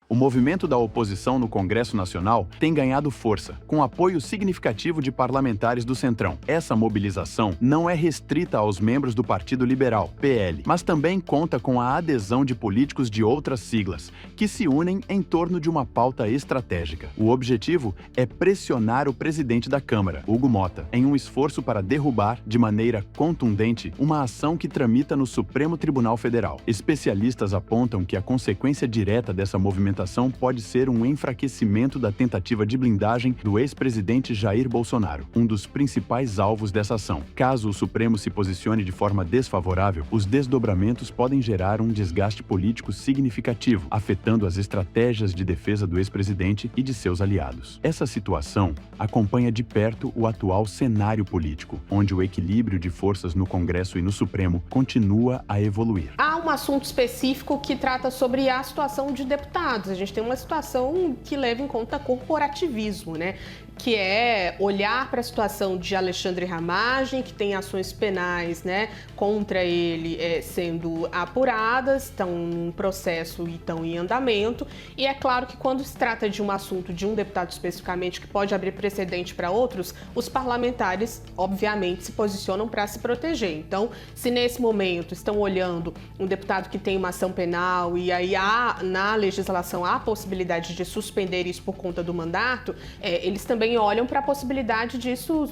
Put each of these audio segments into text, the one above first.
O movimento da oposição no Congresso Nacional tem ganhado força, com apoio significativo de parlamentares do Centrão. Essa mobilização não é restrita aos membros do Partido Liberal, PL, mas também conta com a adesão de políticos de outras siglas, que se unem em torno de uma pauta estratégica. O objetivo é pressionar o presidente da Câmara, Hugo Motta, em um esforço para derrubar, de maneira contundente, uma ação que tramita no Supremo Tribunal Federal. Especialistas apontam que a consequência direta dessa movimentação pode ser um enfraquecimento da tentativa de blindagem do ex-presidente Jair Bolsonaro, um dos principais alvos dessa ação. Caso o Supremo se posicione de forma desfavorável, os desdobramentos podem gerar um desgaste político significativo, afetando as estratégias de defesa do ex-presidente e de seus aliados. Essa situação acompanha de perto o atual cenário político, onde o equilíbrio de forças no Congresso e no Supremo continua a evoluir. Há um assunto específico que trata sobre a situação de deputados. A gente tem uma situação que leva em conta corporativismo, né? Que é olhar para a situação de Alexandre Ramagem, que tem ações penais, né, contra ele sendo apuradas, estão em processo e estão em andamento. E é claro que quando se trata de um assunto de um deputado especificamente que pode abrir precedente para outros, os parlamentares, obviamente, se posicionam para se proteger. Então, se nesse momento estão olhando um deputado que tem uma ação penal e aí na legislação há a possibilidade de suspender isso por conta do mandato, eles também olham para a possibilidade disso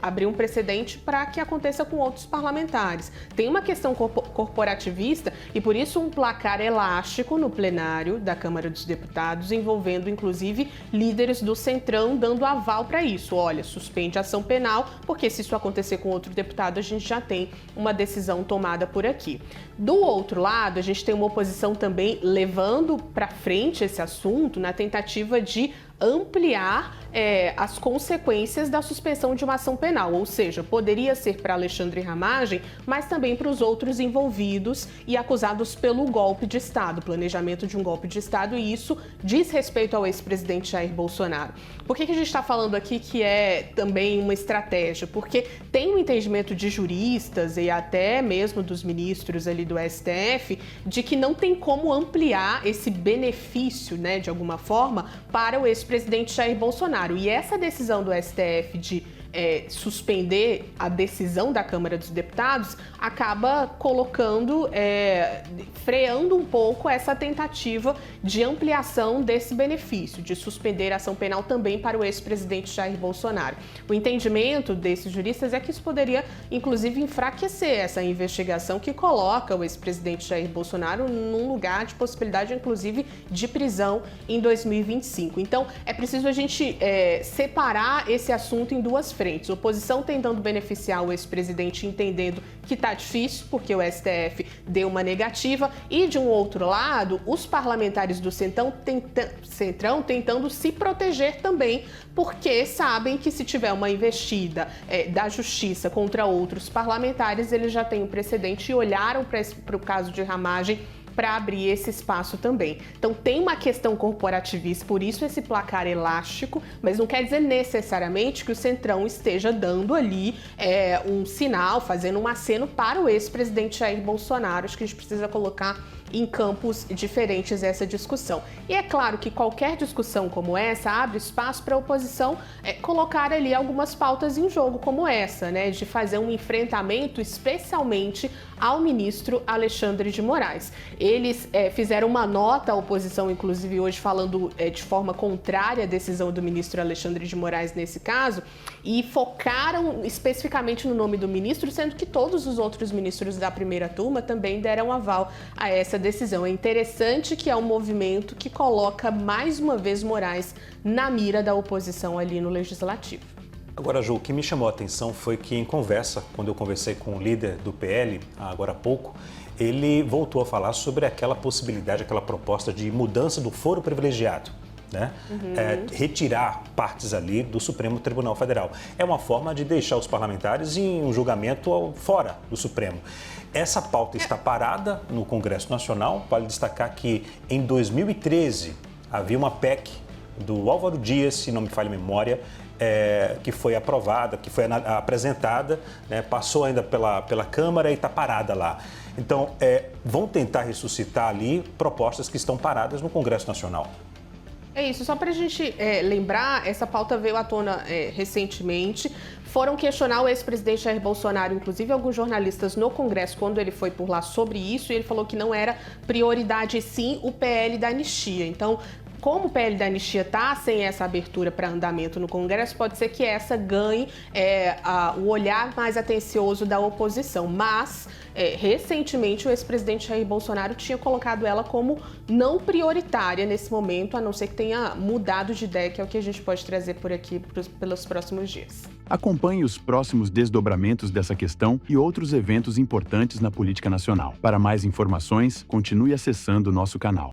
abrir um precedente para que aconteça com outros parlamentares. Tem uma questão corporativista e, por isso, um placar elástico no plenário da Câmara dos Deputados, envolvendo, inclusive, líderes do Centrão dando aval para isso. Olha, suspende a ação penal, porque se isso acontecer com outro deputado, a gente já tem uma decisão tomada por aqui. Do outro lado, a gente tem uma oposição também levando para frente esse assunto na tentativa de ampliar as consequências da suspensão de uma ação penal, ou seja, poderia ser para Alexandre Ramagem, mas também para os outros envolvidos e acusados pelo golpe de Estado, planejamento de um golpe de Estado, e isso diz respeito ao ex-presidente Jair Bolsonaro. Por que a gente está falando aqui que é também uma estratégia? Porque tem um entendimento de juristas e até mesmo dos ministros ali do STF de que não tem como ampliar esse benefício, né, de alguma forma, para o ex-presidente Jair Bolsonaro. E essa decisão do STF de suspender a decisão da Câmara dos Deputados acaba colocando, freando um pouco essa tentativa de ampliação desse benefício, de suspender a ação penal também para o ex-presidente Jair Bolsonaro. O entendimento desses juristas é que isso poderia, inclusive, enfraquecer essa investigação que coloca o ex-presidente Jair Bolsonaro num lugar de possibilidade, inclusive, de prisão em 2025. Então, é preciso a gente separar esse assunto em duas frentes. Oposição tentando beneficiar o ex-presidente, entendendo que está difícil, porque o STF deu uma negativa, e de um outro lado, os parlamentares do Centrão tentando se proteger também, porque sabem que se tiver uma investida da Justiça contra outros parlamentares, eles já têm um precedente e olharam para o caso de Ramagem para abrir esse espaço também. Então tem uma questão corporativista, por isso esse placar elástico, mas não quer dizer necessariamente que o Centrão esteja dando ali um sinal, fazendo um aceno para o ex-presidente Jair Bolsonaro. Acho que a gente precisa colocar em campos diferentes essa discussão. E é claro que qualquer discussão como essa abre espaço para a oposição colocar ali algumas pautas em jogo como essa, né, de fazer um enfrentamento especialmente ao ministro Alexandre de Moraes. Eles fizeram uma nota, a oposição inclusive hoje falando de forma contrária à decisão do ministro Alexandre de Moraes nesse caso, e focaram especificamente no nome do ministro, sendo que todos os outros ministros da primeira turma também deram aval a essa decisão. É interessante que é um movimento que coloca mais uma vez Moraes na mira da oposição ali no Legislativo. Agora, Ju, o que me chamou a atenção foi que em conversa, quando eu conversei com o líder do PL, agora há pouco, ele voltou a falar sobre aquela possibilidade, aquela proposta de mudança do foro privilegiado. Né? Retirar partes ali do Supremo Tribunal Federal. É uma forma de deixar os parlamentares em um julgamento fora do Supremo. Essa pauta está parada no Congresso Nacional. Vale destacar que em 2013 havia uma PEC do Álvaro Dias, se não me falha a memória, que foi aprovada, que foi apresentada, né? Passou ainda pela Câmara e está parada lá. Então, vão tentar ressuscitar ali propostas que estão paradas no Congresso Nacional. É isso, só para a gente lembrar, essa pauta veio à tona recentemente. Foram questionar o ex-presidente Jair Bolsonaro, inclusive alguns jornalistas no Congresso, quando ele foi por lá sobre isso, e ele falou que não era prioridade, sim, o PL da anistia. Então, como o PL da anistia está sem essa abertura para andamento no Congresso, pode ser que essa ganhe o olhar mais atencioso da oposição. Mas, recentemente, o ex-presidente Jair Bolsonaro tinha colocado ela como não prioritária nesse momento, a não ser que tenha mudado de ideia, que é o que a gente pode trazer por aqui pelos próximos dias. Acompanhe os próximos desdobramentos dessa questão e outros eventos importantes na política nacional. Para mais informações, continue acessando o nosso canal.